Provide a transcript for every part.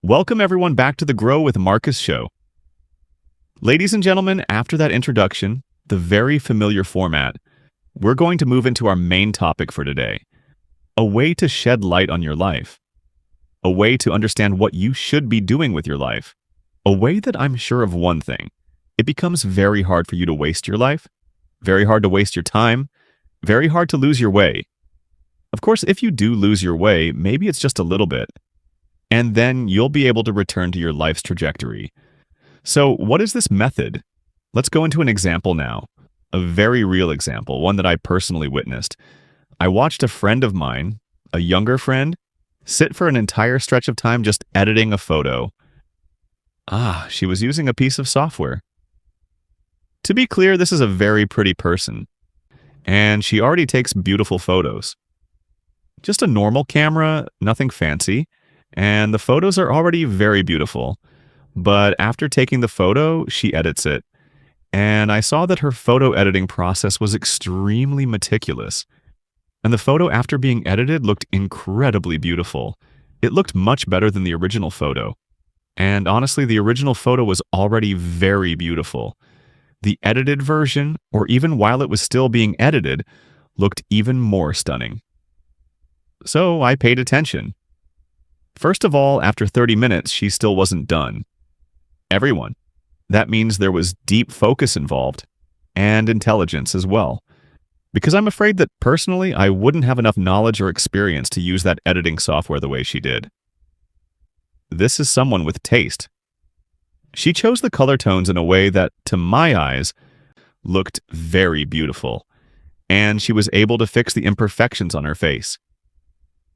Welcome everyone back to the Grow with Marcus show. Ladies and gentlemen, after that introduction, the very familiar format, we're going to move into our main topic for today. A way to shed light on your life. A way to understand what you should be doing with your life. A way that I'm sure of one thing. It becomes very hard for you to waste your life, very hard to waste your time, very hard to lose your way. Of course, if you do lose your way, maybe it's just a little bit. And then you'll be able to return to your life's trajectory. So what is this method? Let's go into an example now. A very real example, one that I personally witnessed. I watched a friend of mine, a younger friend, sit for an entire stretch of time just editing a photo. She was using a piece of software. To be clear, this is a very pretty person, and she already takes beautiful photos. Just a normal camera, nothing fancy, and the photos are already very beautiful. But after taking the photo, she edits it, and I saw that her photo editing process was extremely meticulous. And the photo after being edited looked incredibly beautiful. It looked much better than the original photo. And honestly, the original photo was already very beautiful. The edited version, or even while it was still being edited, looked even more stunning. So I paid attention. First of all, after 30 minutes, she still wasn't done. Everyone. That means there was deep focus involved, and intelligence as well. Because I'm afraid that personally, I wouldn't have enough knowledge or experience to use that editing software the way she did. This is someone with taste. She chose the color tones in a way that, to my eyes, looked very beautiful, and she was able to fix the imperfections on her face.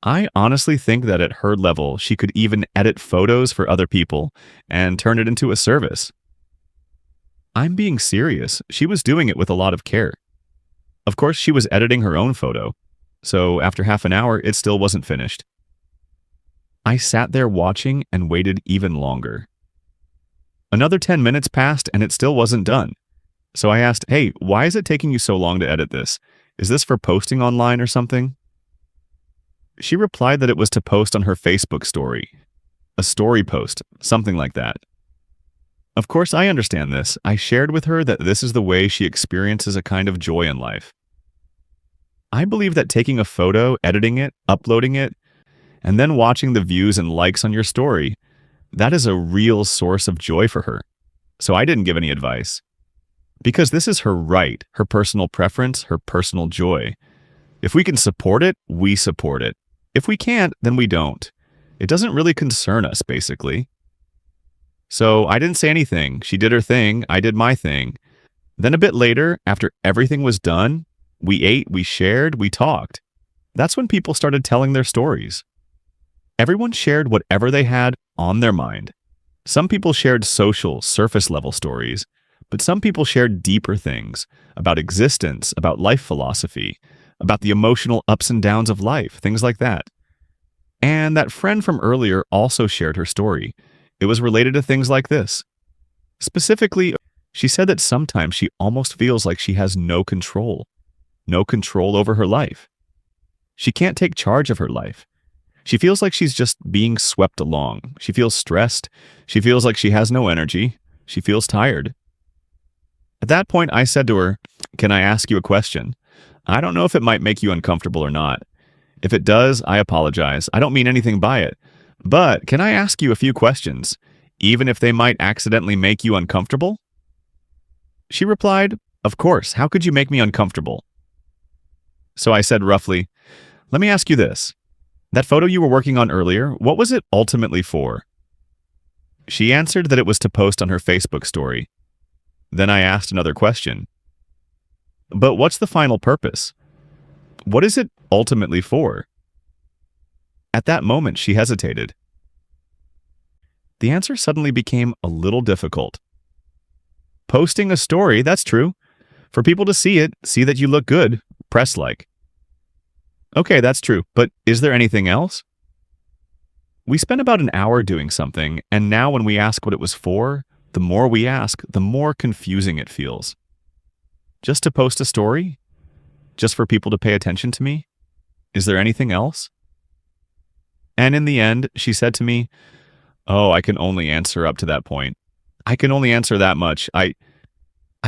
I honestly think that at her level, she could even edit photos for other people and turn it into a service. I'm being serious. She was doing it with a lot of care. Of course, she was editing her own photo, so after half an hour, it still wasn't finished. I sat there watching and waited even longer. Another 10 minutes passed and it still wasn't done. So I asked, "Hey, why is it taking you so long to edit this? Is this for posting online or something?" She replied that it was to post on her Facebook story. A story post, something like that. Of course, I understand this. I shared with her that this is the way she experiences a kind of joy in life. I believe that taking a photo, editing it, uploading it, and then watching the views and likes on your story, that is a real source of joy for her. So I didn't give any advice. Because this is her right, her personal preference, her personal joy. If we can support it, we support it. If we can't, then we don't. It doesn't really concern us, basically. So I didn't say anything. She did her thing. I did my thing. Then a bit later, after everything was done, we ate, we shared, we talked. That's when people started telling their stories. Everyone shared whatever they had on their mind. Some people shared social, surface-level stories, but some people shared deeper things about existence, about life philosophy, about the emotional ups and downs of life, things like that. And that friend from earlier also shared her story. It was related to things like this. Specifically, she said that sometimes she almost feels like she has no control over her life. She can't take charge of her life. She feels like she's just being swept along. She feels stressed. She feels like she has no energy. She feels tired. At that point, I said to her, "Can I ask you a question? I don't know if it might make you uncomfortable or not. If it does, I apologize. I don't mean anything by it. But can I ask you a few questions, even if they might accidentally make you uncomfortable?" She replied, "Of course. How could you make me uncomfortable?" So I said roughly, "Let me ask you this. That photo you were working on earlier, what was it ultimately for?" She answered that it was to post on her Facebook story. Then I asked another question. "But what's the final purpose? What is it ultimately for?" At that moment, she hesitated. The answer suddenly became a little difficult. "Posting a story, that's true. For people to see it, see that you look good, press-like." "Okay, that's true, but is there anything else?" We spent about an hour doing something, and now when we ask what it was for, the more we ask, the more confusing it feels. Just to post a story? Just for people to pay attention to me? Is there anything else? And in the end, she said to me, Oh, I can only answer up to that point. I can only answer that much. I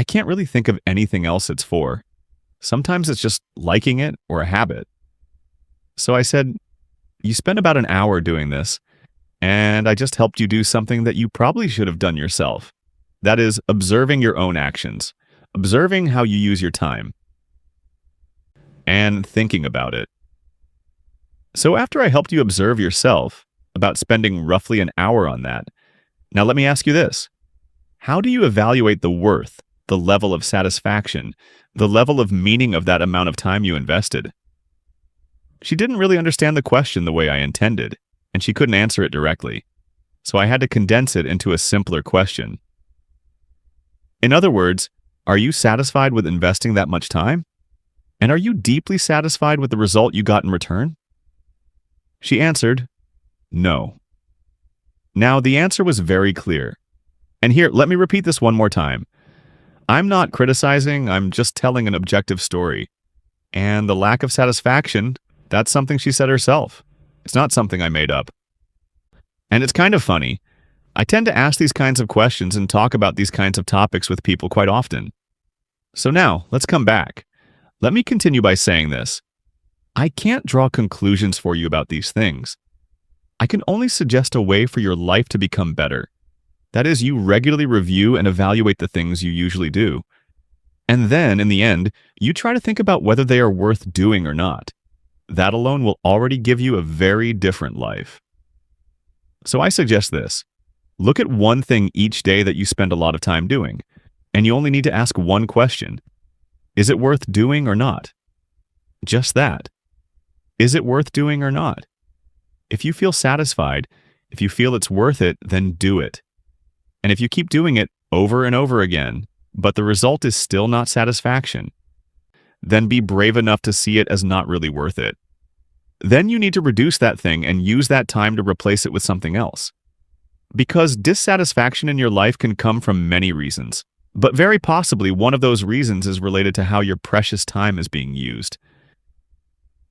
can't really think of anything else it's for. Sometimes it's just liking it or a habit. So I said, you spent about an hour doing this, and I just helped you do something that you probably should have done yourself. That is, observing your own actions, observing how you use your time, and thinking about it. So after I helped you observe yourself, about spending roughly an hour on that, now let me ask you this. How do you evaluate the worth, the level of satisfaction, the level of meaning of that amount of time you invested? She didn't really understand the question the way I intended, and she couldn't answer it directly. So I had to condense it into a simpler question. In other words, are you satisfied with investing that much time? And are you deeply satisfied with the result you got in return? She answered, no. Now, the answer was very clear. And here, let me repeat this one more time. I'm not criticizing, I'm just telling an objective story. And the lack of satisfaction, that's something she said herself. It's not something I made up. And it's kind of funny. I tend to ask these kinds of questions and talk about these kinds of topics with people quite often. So now, let's come back. Let me continue by saying this. I can't draw conclusions for you about these things. I can only suggest a way for your life to become better. That is, you regularly review and evaluate the things you usually do. And then, in the end, you try to think about whether they are worth doing or not. That alone will already give you a very different life. So I suggest this. Look at one thing each day that you spend a lot of time doing, and you only need to ask one question. Is it worth doing or not? Just that. Is it worth doing or not? If you feel satisfied, if you feel it's worth it, then do it. And if you keep doing it over and over again, but the result is still not satisfaction, then be brave enough to see it as not really worth it. Then you need to reduce that thing and use that time to replace it with something else. Because dissatisfaction in your life can come from many reasons, but very possibly one of those reasons is related to how your precious time is being used.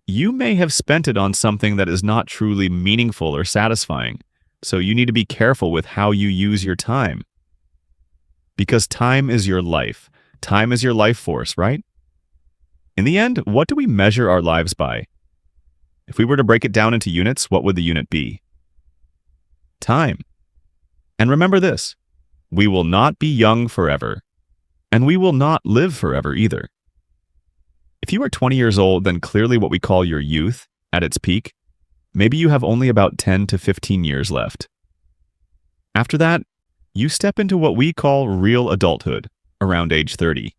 You may have spent it on something that is not truly meaningful or satisfying, so you need to be careful with how you use your time. Because time is your life. Time is your life force, right? In the end, what do we measure our lives by? If we were to break it down into units, what would the unit be? Time. And remember this, we will not be young forever, and we will not live forever either. If you are 20 years old, then clearly what we call your youth, at its peak, maybe you have only about 10 to 15 years left. After that, you step into what we call real adulthood, around age 30.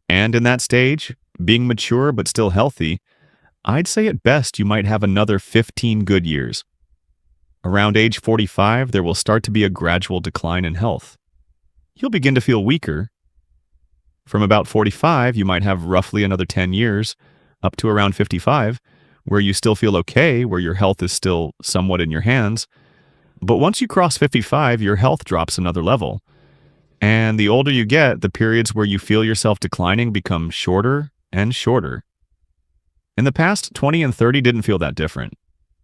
And in that stage, being mature but still healthy, I'd say at best you might have another 15 good years. Around age 45, there will start to be a gradual decline in health. You'll begin to feel weaker. From about 45, you might have roughly another 10 years, up to around 55, where you still feel okay, where your health is still somewhat in your hands. But once you cross 55, your health drops another level. And the older you get, the periods where you feel yourself declining become shorter and shorter. In the past, 20 and 30 didn't feel that different.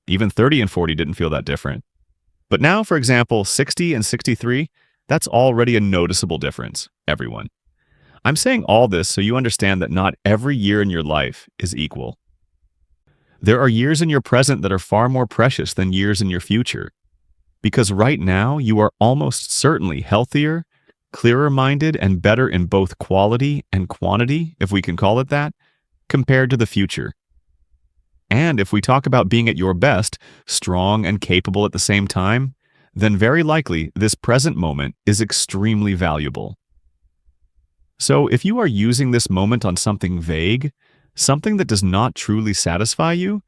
Even 30 and 40 didn't feel that different. But now, for example, 60 and 63, that's already a noticeable difference, everyone. I'm saying all this so you understand that not every year in your life is equal. There are years in your present that are far more precious than years in your future. Because right now, you are almost certainly healthier, clearer-minded, and better in both quality and quantity, if we can call it that, compared to the future. And if we talk about being at your best, strong and capable at the same time, then very likely this present moment is extremely valuable. So if you are using this moment on something vague, something that does not truly satisfy you,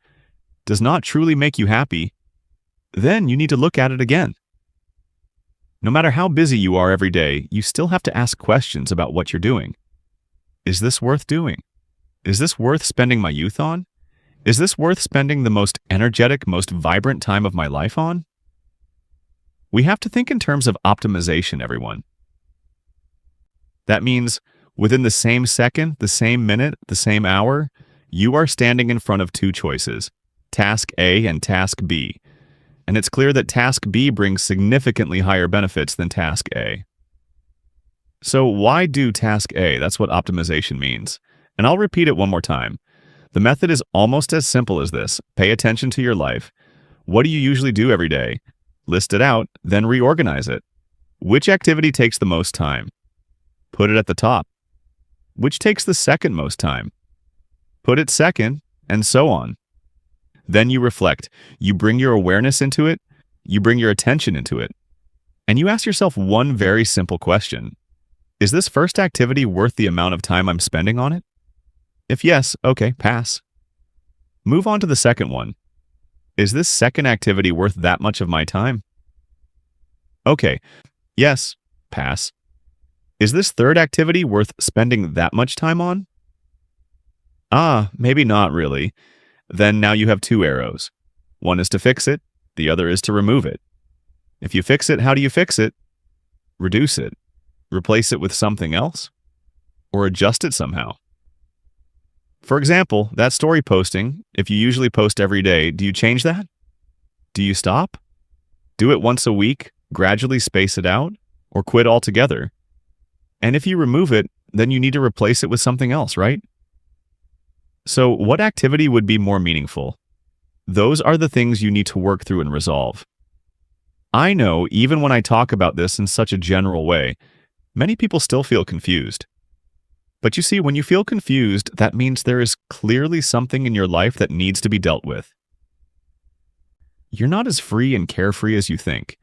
does not truly make you happy, then you need to look at it again. No matter how busy you are every day, you still have to ask questions about what you're doing. Is this worth doing? Is this worth spending my youth on? Is this worth spending the most energetic, most vibrant time of my life on? We have to think in terms of optimization, everyone. That means within the same second, the same minute, the same hour, you are standing in front of two choices, task A and task B. and it's clear that task B brings significantly higher benefits than task A. So why do task A? That's what optimization means. And I'll repeat it one more time. The method is almost as simple as this. Pay attention to your life. What do you usually do every day? List it out, then reorganize it. Which activity takes the most time? Put it at the top. Which takes the second most time? Put it second, and so on. Then you reflect. You bring your awareness into it. You bring your attention into it. And you ask yourself one very simple question. Is this first activity worth the amount of time I'm spending on it? If yes, okay, pass. Move on to the second one. Is this second activity worth that much of my time? Okay, yes, pass. Is this third activity worth spending that much time on? Maybe not really. Then now you have two arrows. One is to fix it, the other is to remove it. If you fix it, how do you fix it? Reduce it. Replace it with something else? Or adjust it somehow? For example, that story posting, if you usually post every day, do you change that? Do you stop? Do it once a week, gradually space it out, or quit altogether? And if you remove it, then you need to replace it with something else, right? So what activity would be more meaningful? Those are the things you need to work through and resolve. I know even when I talk about this in such a general way, many people still feel confused. But you see, when you feel confused, that means there is clearly something in your life that needs to be dealt with. You're not as free and carefree as you think.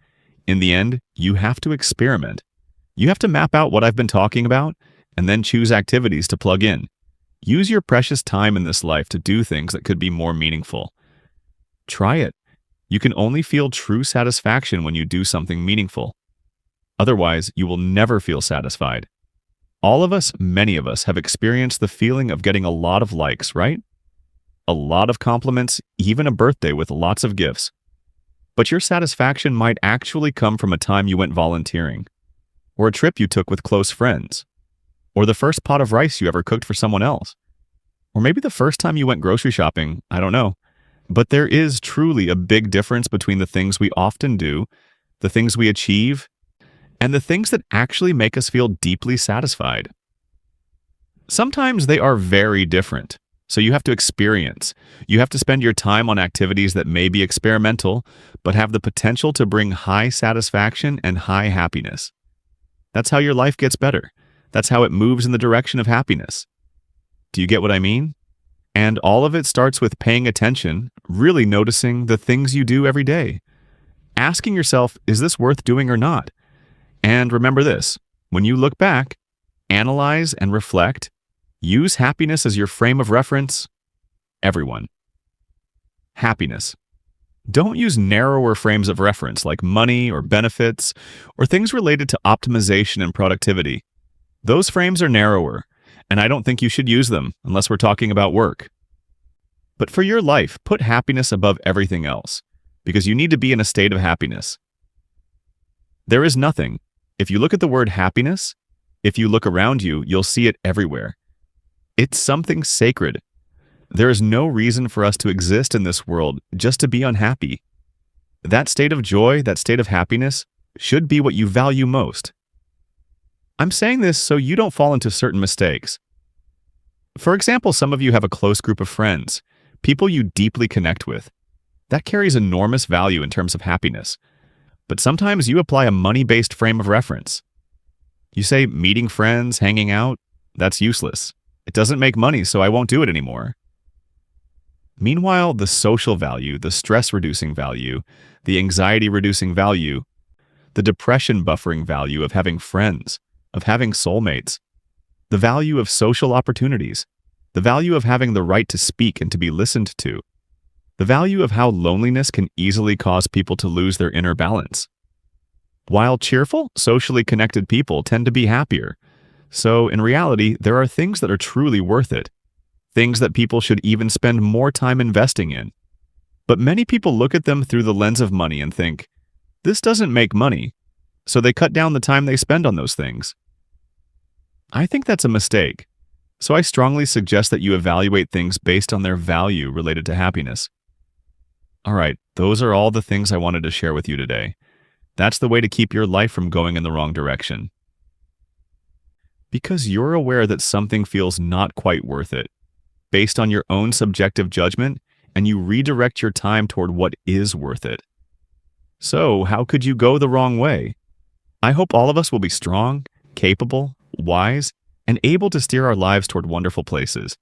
In the end, you have to experiment. You have to map out what I've been talking about and then choose activities to plug in. Use your precious time in this life to do things that could be more meaningful. Try it. You can only feel true satisfaction when you do something meaningful. Otherwise, you will never feel satisfied. All of us, many of us, have experienced the feeling of getting a lot of likes, right? A lot of compliments, even a birthday with lots of gifts. But your satisfaction might actually come from a time you went volunteering, or a trip you took with close friends, or the first pot of rice you ever cooked for someone else, or maybe the first time you went grocery shopping, I don't know. But there is truly a big difference between the things we often do, the things we achieve, and the things that actually make us feel deeply satisfied. Sometimes they are very different, so you have to experience. You have to spend your time on activities that may be experimental, but have the potential to bring high satisfaction and high happiness. That's how your life gets better. That's how it moves in the direction of happiness. Do you get what I mean? And all of it starts with paying attention, really noticing the things you do every day. Asking yourself, is this worth doing or not? And remember this, when you look back, analyze and reflect, use happiness as your frame of reference. Everyone. Happiness. Don't use narrower frames of reference like money or benefits or things related to optimization and productivity. Those frames are narrower, and I don't think you should use them unless we're talking about work. But for your life, put happiness above everything else, because you need to be in a state of happiness. There is nothing. If you look at the word happiness, if you look around you, you'll see it everywhere. It's something sacred. There is no reason for us to exist in this world just to be unhappy. That state of joy, that state of happiness, should be what you value most. I'm saying this so you don't fall into certain mistakes. For example, some of you have a close group of friends, people you deeply connect with. That carries enormous value in terms of happiness. But sometimes you apply a money-based frame of reference. You say meeting friends, hanging out, that's useless. It doesn't make money, so I won't do it anymore. Meanwhile, the social value, the stress-reducing value, the anxiety-reducing value, the depression-buffering value of having friends, of having soulmates, the value of social opportunities, the value of having the right to speak and to be listened to, the value of how loneliness can easily cause people to lose their inner balance. While cheerful, socially connected people tend to be happier. So in reality, there are things that are truly worth it. Things that people should even spend more time investing in. But many people look at them through the lens of money and think, this doesn't make money, so they cut down the time they spend on those things. I think that's a mistake. So I strongly suggest that you evaluate things based on their value related to happiness. All right, those are all the things I wanted to share with you today. That's the way to keep your life from going in the wrong direction. Because you're aware that something feels not quite worth it, based on your own subjective judgment, and you redirect your time toward what is worth it. So, how could you go the wrong way? I hope all of us will be strong, capable, wise, and able to steer our lives toward wonderful places.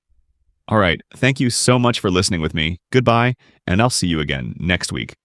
All right, thank you so much for listening with me. Goodbye, and I'll see you again next week.